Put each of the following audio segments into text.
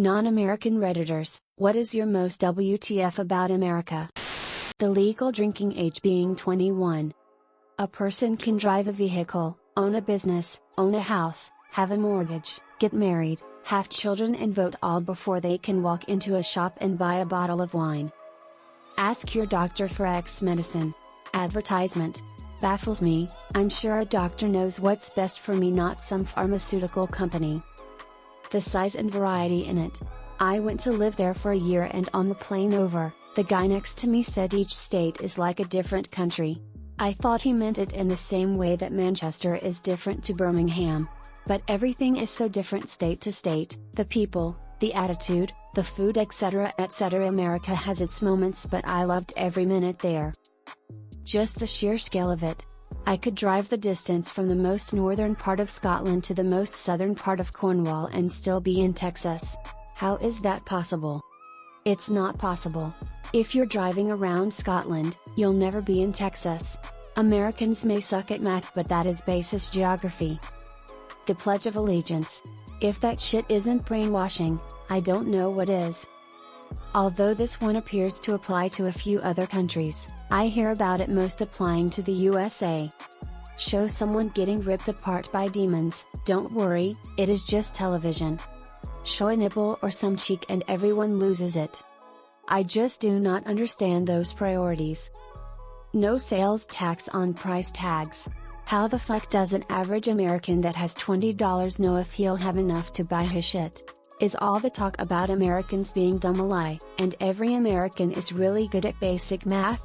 Non-American Redditors, what is your most WTF about America? The legal drinking age being 21. A person can drive a vehicle, own a business, own a house, have a mortgage, get married, have children and vote all before they can walk into a shop and buy a bottle of wine. Ask your doctor for X medicine. Advertisement. Baffles me, I'm sure a doctor knows what's best for me, not some pharmaceutical company. The size and variety in it. I went to live there for a year, and on the plane over, the guy next to me said each state is like a different country. I thought he meant it in the same way that Manchester is different to Birmingham. But everything is so different state to state, the people, the attitude, the food, etc. etc. America has its moments, but I loved every minute there. Just the sheer scale of it. I could drive the distance from the most northern part of Scotland to the most southern part of Cornwall and still be in Texas. How is that possible? It's not possible. If you're driving around Scotland, you'll never be in Texas. Americans may suck at math, but that is basis geography. The Pledge of Allegiance. If that shit isn't brainwashing, I don't know what is. Although this one appears to apply to a few other countries, I hear about it most applying to the USA. Show someone getting ripped apart by demons, don't worry, it is just television. Show a nipple or some cheek and everyone loses it. I just do not understand those priorities. No sales tax on price tags. How the fuck does an average American that has $20 know if he'll have enough to buy his shit? Is all the talk about Americans being dumb a lie, and every American is really good at basic math?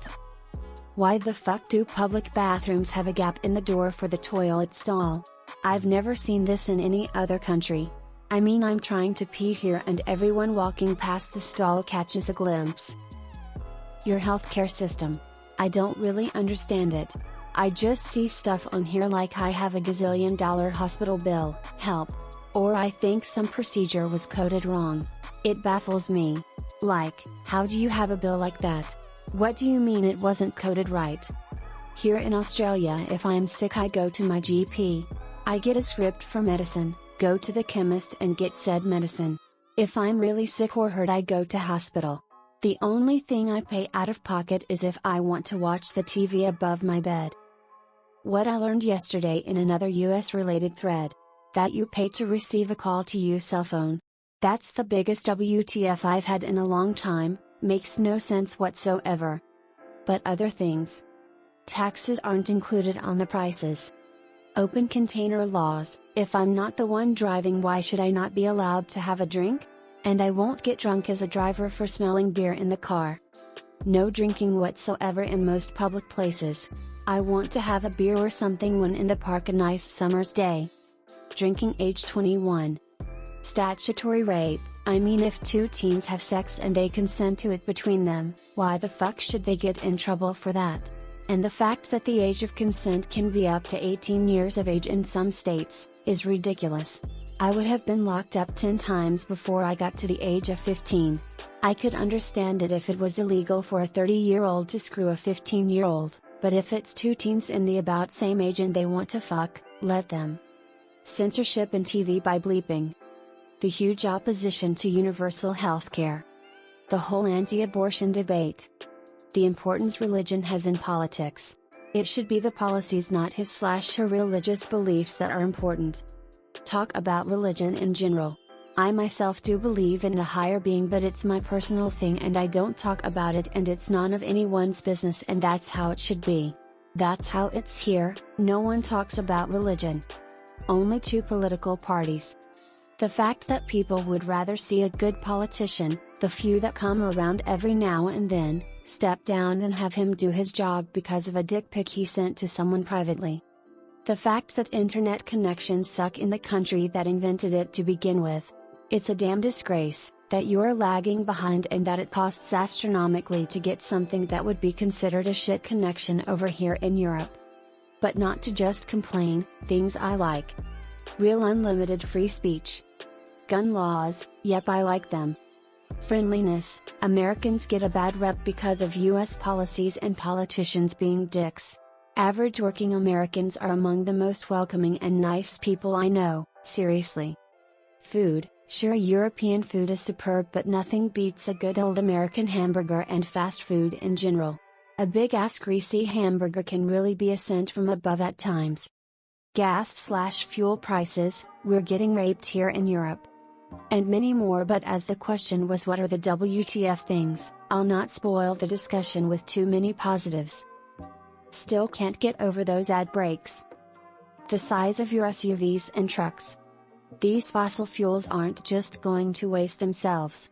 Why the fuck do public bathrooms have a gap in the door for the toilet stall? I've never seen this in any other country. I mean, I'm trying to pee here and everyone walking past the stall catches a glimpse. Your healthcare system. I don't really understand it. I just see stuff on here like I have a gazillion-dollar hospital bill, help. Or I think some procedure was coded wrong. It baffles me. Like, how do you have a bill like that? What do you mean it wasn't coded right? Here in Australia, if I'm sick, I go to my GP. I get a script for medicine, go to the chemist and get said medicine. If I'm really sick or hurt, I go to hospital. The only thing I pay out of pocket is if I want to watch the TV above my bed. What I learned yesterday in another US related thread. That you pay to receive a call to your cell phone. That's the biggest WTF I've had in a long time, makes no sense whatsoever. But other things. Taxes aren't included on the prices. Open container laws. If I'm not the one driving, why should I not be allowed to have a drink? And I won't get drunk as a driver for smelling beer in the car. No drinking whatsoever in most public places. I want to have a beer or something when in the park a nice summer's day. Drinking age 21. Statutory rape. I mean, if two teens have sex and they consent to it between them, why the fuck should they get in trouble for that? And the fact that the age of consent can be up to 18 years of age in some states, is ridiculous. I would have been locked up 10 times before I got to the age of 15. I could understand it if it was illegal for a 30-year-old to screw a 15-year-old, but if it's two teens in the about same age and they want to fuck, let them. Censorship in TV by bleeping. The huge opposition to universal healthcare. The whole anti-abortion debate. The importance religion has in politics. It should be the policies, not his/her religious beliefs, that are important. Talk about religion in general. I myself do believe in a higher being, but it's my personal thing and I don't talk about it, and it's none of anyone's business, and that's how it should be. That's how it's here. No one talks about religion. Only two political parties. The fact that people would rather see a good politician, the few that come around every now and then, step down than have him do his job because of a dick pic he sent to someone privately. The fact that internet connections suck in the country that invented it to begin with. It's a damn disgrace that you're lagging behind and that it costs astronomically to get something that would be considered a shit connection over here in Europe. But not to just complain, things I like. Real unlimited free speech. Gun laws, yep, I like them. Friendliness. Americans get a bad rep because of US policies and politicians being dicks. Average working Americans are among the most welcoming and nice people I know, seriously. Food. Sure, European food is superb, but nothing beats a good old American hamburger and fast food in general. A big ass greasy hamburger can really be a sent from above at times. Gas/fuel prices, we're getting raped here in Europe. And many more, but as the question was what are the WTF things, I'll not spoil the discussion with too many positives. Still can't get over those ad brakes. The size of your SUVs and trucks. These fossil fuels aren't just going to waste themselves.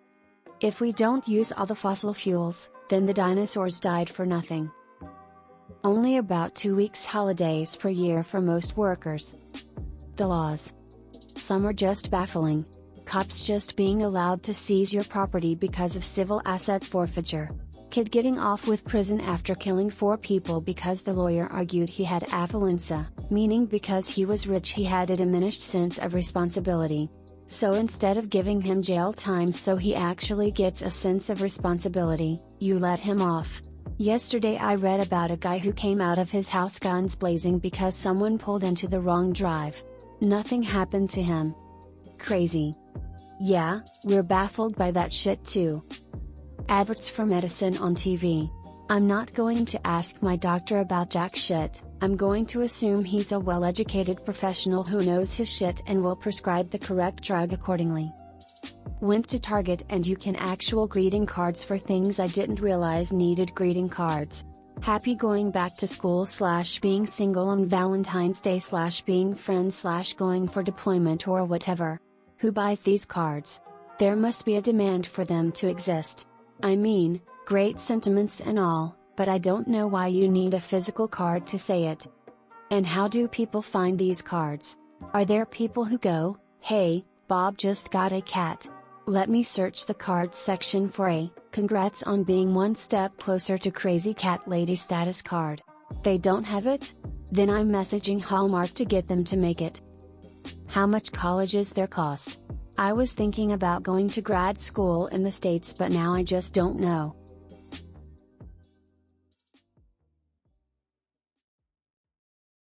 If we don't use all the fossil fuels, then the dinosaurs died for nothing. Only about 2 weeks holidays per year for most workers. The laws. Some are just baffling. Cops just being allowed to seize your property because of civil asset forfeiture. Kid getting off with prison after killing 4 people because the lawyer argued he had affluenza, meaning because he was rich he had a diminished sense of responsibility. So instead of giving him jail time so he actually gets a sense of responsibility, you let him off. Yesterday I read about a guy who came out of his house guns blazing because someone pulled into the wrong drive. Nothing happened to him. Crazy. Yeah, we're baffled by that shit too. Adverts for medicine on TV. I'm not going to ask my doctor about jack shit, I'm going to assume he's a well-educated professional who knows his shit and will prescribe the correct drug accordingly. Went to Target and you can actual greeting cards for things I didn't realize needed greeting cards. Happy going back to school / being single on Valentine's Day / being friends / going for deployment or whatever. Who buys these cards? There must be a demand for them to exist. I mean, great sentiments and all, but I don't know why you need a physical card to say it. And how do people find these cards? Are there people who go, hey, Bob just got a cat. Let me search the cards section for a, congrats on being one step closer to crazy cat lady status card. They don't have it? Then I'm messaging Hallmark to get them to make it. How much college is their cost? I was thinking about going to grad school in the States, but now I just don't know.